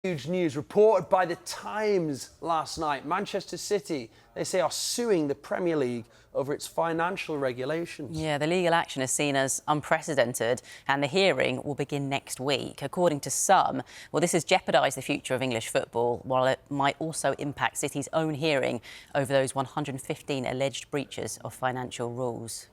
Huge news reported by The Times last night. Manchester City, they say, are suing the Premier League over its financial regulations. Yeah, the legal action is seen as unprecedented and the hearing will begin next week. According to some, well, this has jeopardised the future of English football, while it might also impact City's own hearing over those 115 alleged breaches of financial rules.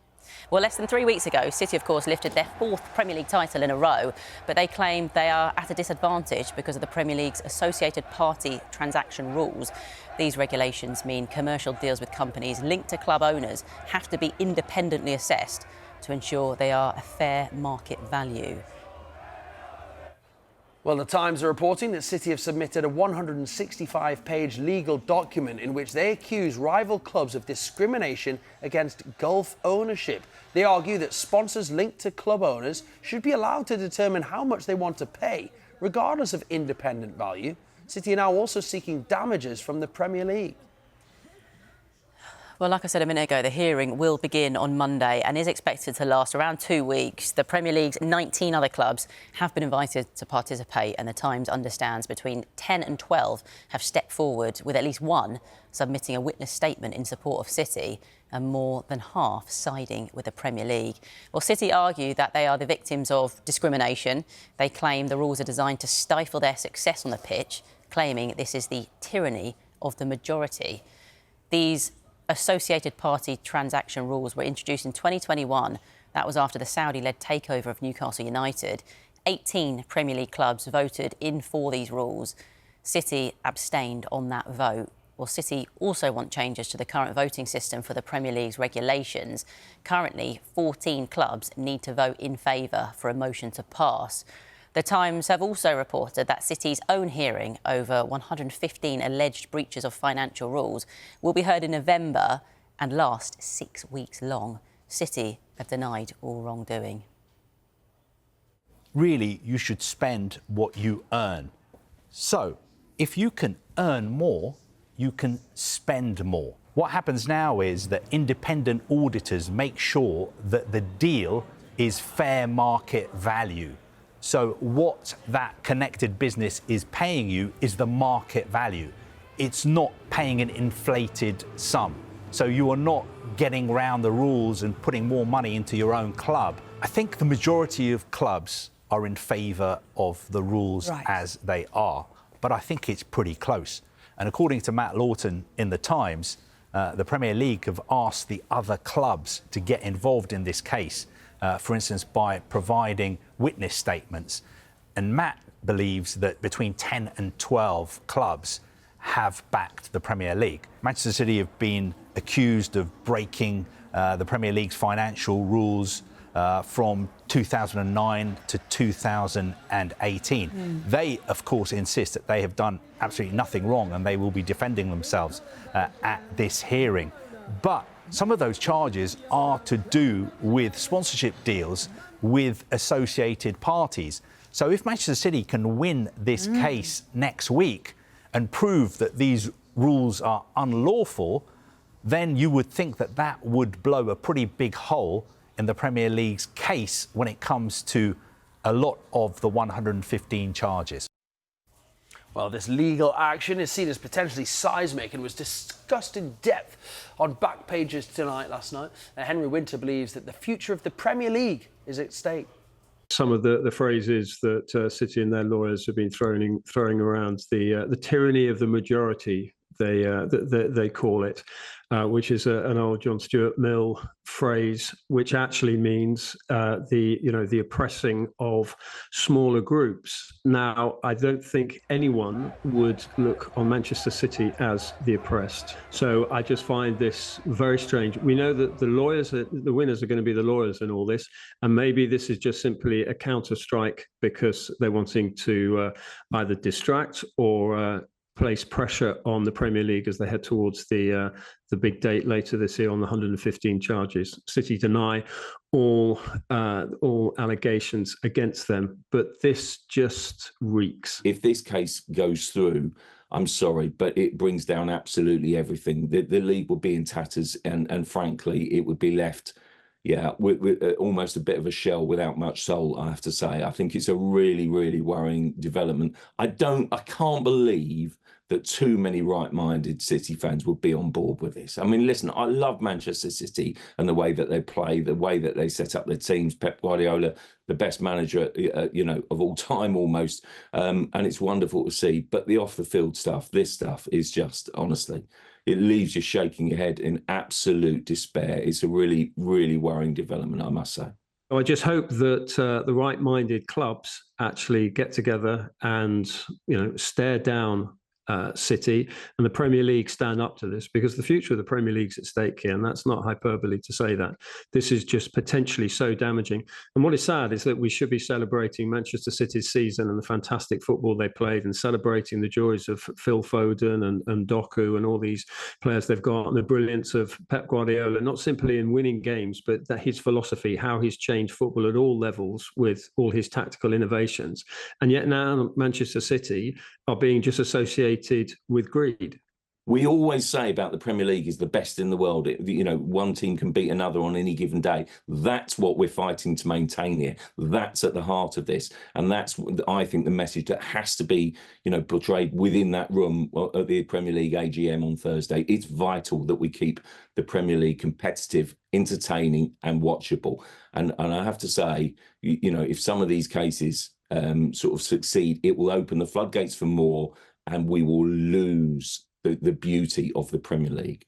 Well, less than 3 weeks ago, City, of course, lifted their 4th Premier League title in a row, but they claim they are at a disadvantage because of the Premier League's associated party transaction rules. These regulations mean commercial deals with companies linked to club owners have to be independently assessed to ensure they are a fair market value. Well, The Times are reporting that City have submitted a 165-page legal document in which they accuse rival clubs of discrimination against Gulf ownership. They argue that sponsors linked to club owners should be allowed to determine how much they want to pay, regardless of independent value. City are now also seeking damages from the Premier League. Well, like I said a minute ago, the hearing will begin on Monday and is expected to last around 2 weeks. The Premier League's 19 other clubs have been invited to participate, and The Times understands between 10 and 12 have stepped forward, with at least one submitting a witness statement in support of City and more than half siding with the Premier League. Well, City argue that they are the victims of discrimination. They claim the rules are designed to stifle their success on the pitch, claiming this is the tyranny of the majority. These associated party transaction rules were introduced in 2021. That was after the Saudi-led takeover of Newcastle United. 18 Premier League clubs voted in for these rules. City abstained on that vote. Well, City also want changes to the current voting system for the Premier League's regulations. Currently, 14 clubs need to vote in favour for a motion to pass. The Times have also reported that City's own hearing over 115 alleged breaches of financial rules will be heard in November and last 6 weeks long. City have denied all wrongdoing. Really, you should spend what you earn. So, if you can earn more, you can spend more. What happens now is that independent auditors make sure that the deal is fair market value. So what that connected business is paying you is the market value. It's not paying an inflated sum. So you are not getting around the rules and putting more money into your own club. I think the majority of clubs are in favour of the rules as they are, but I think it's pretty close. And according to Matt Lawton in The Times, the Premier League have asked the other clubs to get involved in this case. For instance, by providing witness statements. And Matt believes that between 10 and 12 clubs have backed the Premier League. Manchester City have been accused of breaking the Premier League's financial rules from 2009 to 2018. They, of course, insist that they have done absolutely nothing wrong and they will be defending themselves at this hearing. But some of those charges are to do with sponsorship deals with associated parties. So if Manchester City can win this case next week and prove that these rules are unlawful, then you would think that that would blow a pretty big hole in the Premier League's case when it comes to a lot of the 115 charges. Well, this legal action is seen as potentially seismic and was discussed in depth on back pages tonight, last night. Henry Winter believes that the future of the Premier League is at stake. Some of the phrases that City and their lawyers have been throwing around, the tyranny of the majority, they call it, which is an old John Stuart Mill phrase, which actually means the oppressing of smaller groups. Now, I don't think anyone would look on Manchester City as the oppressed. So I just find this very strange. We know that the winners are going to be the lawyers in all this, and maybe this is just simply a counter-strike because they're wanting to either distract or place pressure on the Premier League as they head towards the big date later this year on the 115 charges. City deny all allegations against them, but this just reeks. If this case goes through, I'm sorry, but it brings down absolutely everything. The league would be in tatters, and frankly, it would be left yeah, we're almost a bit of a shell without much soul, I have to say. I think it's a really, really worrying development. I can't believe that too many right-minded City fans would be on board with this. I mean, listen, I love Manchester City and the way that they play, the way that they set up their teams. Pep Guardiola, the best manager, of all time almost, and it's wonderful to see. But the off-the-field stuff, this stuff is just, honestly, it leaves you shaking your head in absolute despair. It's a really, really worrying development, I must say. I just hope that the right-minded clubs actually get together and, stare down City and the Premier League stand up to this, because the future of the Premier League's at stake here, and that's not hyperbole to say that. This is just potentially so damaging. And what is sad is that we should be celebrating Manchester City's season and the fantastic football they played, and celebrating the joys of Phil Foden and Doku and all these players they've got, and the brilliance of Pep Guardiola, not simply in winning games, but that his philosophy, how he's changed football at all levels with all his tactical innovations. And yet now Manchester City are being just associated with greed. We always say about the Premier League is the best in the world. One team can beat another on any given day. That's what we're fighting to maintain here. That's at the heart of this. And that's, I think, the message that has to be, portrayed within that room at the Premier League AGM on Thursday. It's vital that we keep the Premier League competitive, entertaining and watchable. And I have to say, if some of these cases sort of succeed, it will open the floodgates for more, and we will lose the beauty of the Premier League.